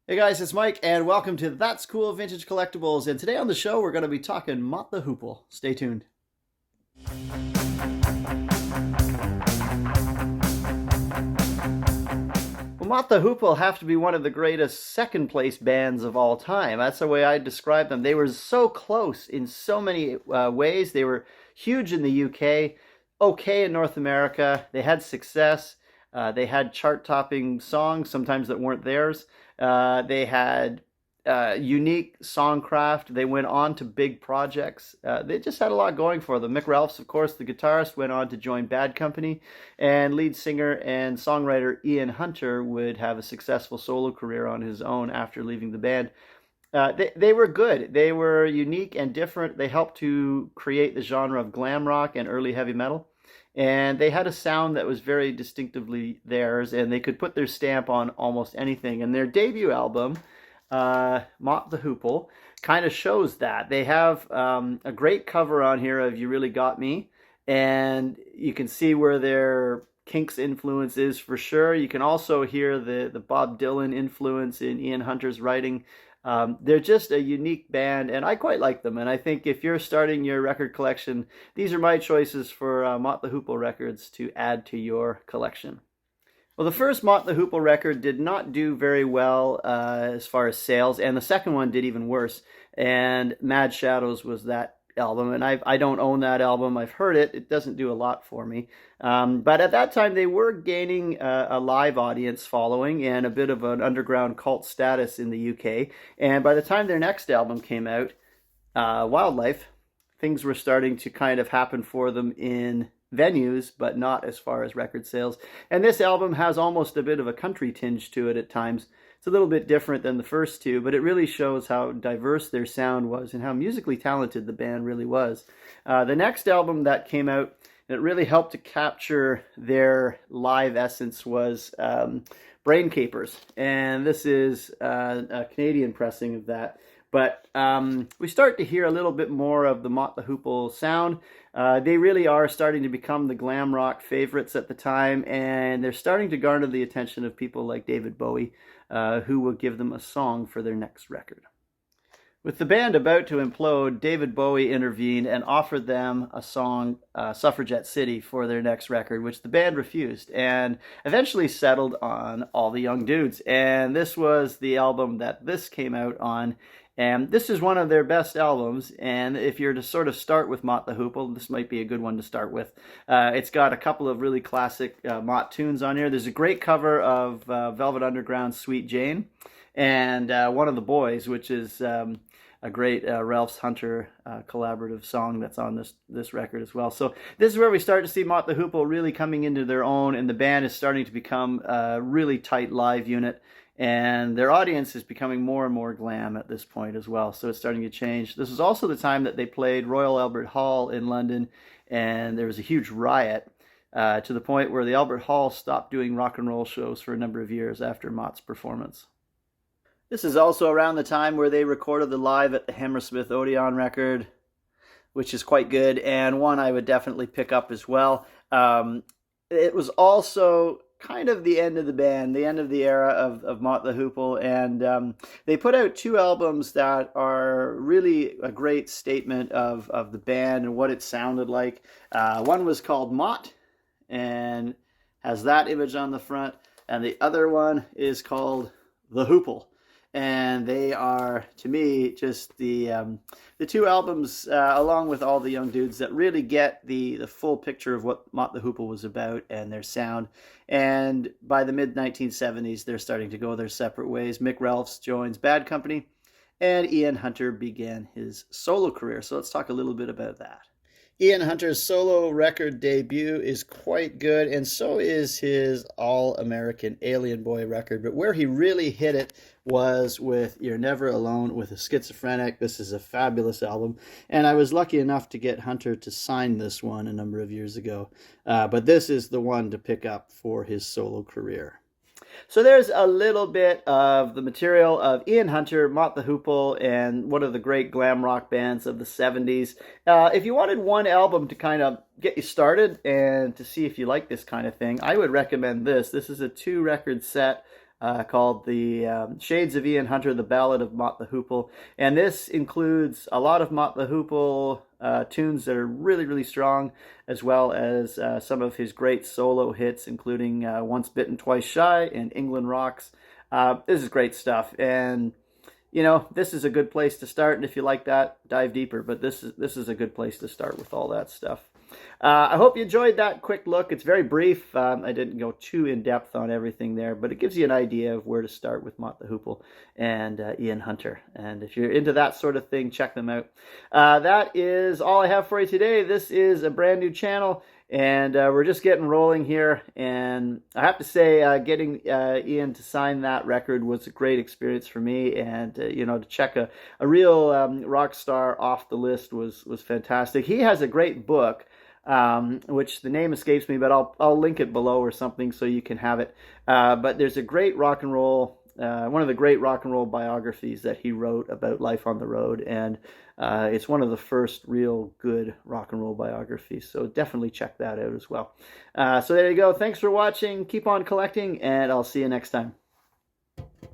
Hey guys, it's Mike, and welcome to That's Cool Vintage Collectibles. And today on the show, we're going to be talking Mott the Hoople. Stay tuned. Well, Mott the Hoople have to be one of the greatest second place bands of all time. That's the way I describe them. They were so close in so many ways. They were huge in the UK, okay in North America. They had success. They had chart-topping songs, sometimes that weren't theirs. They had unique songcraft. They went on to big projects. They just had a lot going for them. Mick Ralphs, of course, the guitarist, went on to join Bad Company, and lead singer and songwriter Ian Hunter would have a successful solo career on his own after leaving the band. They were good. They were unique and different. They helped to create the genre of glam rock and early heavy metal. And they had a sound that was very distinctively theirs, and they could put their stamp on almost anything. And their debut album, Mott the Hoople, kind of shows that. They have a great cover on here of You Really Got Me, and you can see where their Kinks influence is for sure. You can also hear the Bob Dylan influence in Ian Hunter's writing. They're just a unique band, and I quite like them. And I think if you're starting your record collection, these are my choices for Mott the Hoople records to add to your collection. Well, the first Mott the Hoople record did not do very well as far as sales, and the second one did even worse. And Mad Shadows was that album, and I don't own that album. I've heard it. It doesn't do a lot for me. But at that time, they were gaining a live audience following and a bit of an underground cult status in the UK. And by the time their next album came out, Wildlife, things were starting to kind of happen for them in venues, but not as far as record sales. And this album has almost a bit of a country tinge to it at times. It's a little bit different than the first two, but it really shows how diverse their sound was and how musically talented the band really was. The next album that came out that really helped to capture their live essence was Brain Capers, and this is a Canadian pressing of that. But we start to hear a little bit more of the Mott the Hoople sound. They really are starting to become the glam rock favorites at the time, and they're starting to garner the attention of people like David Bowie, who will give them a song for their next record. With the band about to implode, David Bowie intervened and offered them a song, Suffragette City, for their next record, which the band refused, and eventually settled on All the Young Dudes. And this was the album that this came out on. And this is one of their best albums, and if you're to sort of start with Mott the Hoople, this might be a good one to start with. It's got a couple of really classic Mott tunes on here. There's a great cover of Velvet Underground's Sweet Jane, and One of the Boys, which is a great Ralphs Hunter collaborative song that's on this record as well. So this is where we start to see Mott the Hoople really coming into their own, and the band is starting to become a really tight live unit. And their audience is becoming more and more glam at this point as well. So it's starting to change. This is also the time that they played Royal Albert Hall in London, and there was a huge riot to the point where the Albert Hall stopped doing rock and roll shows for a number of years after Mott's performance. This is also around the time where they recorded the Live at the Hammersmith Odeon record, which is quite good, and one I would definitely pick up as well. It was also kind of the end of the band, the end of the era of Mott the Hoople, and they put out two albums that are really a great statement of the band and what it sounded like. One was called Mott, and has that image on the front, and the other one is called The Hoople. And they are, to me, just the two albums, along with All the Young Dudes, that really get the full picture of what Mott the Hoople was about and their sound. And by the mid-1970s, they're starting to go their separate ways. Mick Ralphs joins Bad Company, and Ian Hunter began his solo career. So let's talk a little bit about that. Ian Hunter's solo record debut is quite good, and so is his All-American Alien Boy record. But where he really hit it was with You're Never Alone with a Schizophrenic. This is a fabulous album, and I was lucky enough to get Hunter to sign this one a number of years ago. But this is the one to pick up for his solo career. So there's a little bit of the material of Ian Hunter, Mott the Hoople, and one of the great glam rock bands of the 70s. If you wanted one album to kind of get you started and to see if you like this kind of thing, I would recommend this. This is a 2-record set. called the Shades of Ian Hunter, The Ballad of Mott the Hoople. And this includes a lot of Mott the Hoople tunes that are really, really strong, as well as some of his great solo hits, including Once Bitten, Twice Shy and England Rocks. This is great stuff. And this is a good place to start, and if you like that, dive deeper. But this is a good place to start with all that stuff. I hope you enjoyed that quick look. It's very brief. I didn't go too in depth on everything there, but it gives you an idea of where to start with Mott the Hoople and Ian Hunter. And if you're into that sort of thing, check them out. That is all I have for you today. This is a brand new channel, and we're just getting rolling here. And I have to say, getting Ian to sign that record was a great experience for me. And to check a real rock star off the list was fantastic. He has a great book, which the name escapes me, but I'll link it below or something so you can have it. But there's a great rock and roll, one of the great rock and roll biographies that he wrote about life on the road, and it's one of the first real good rock and roll biographies. So definitely check that out as well. So there you go. Thanks for watching. Keep on collecting, and I'll see you next time.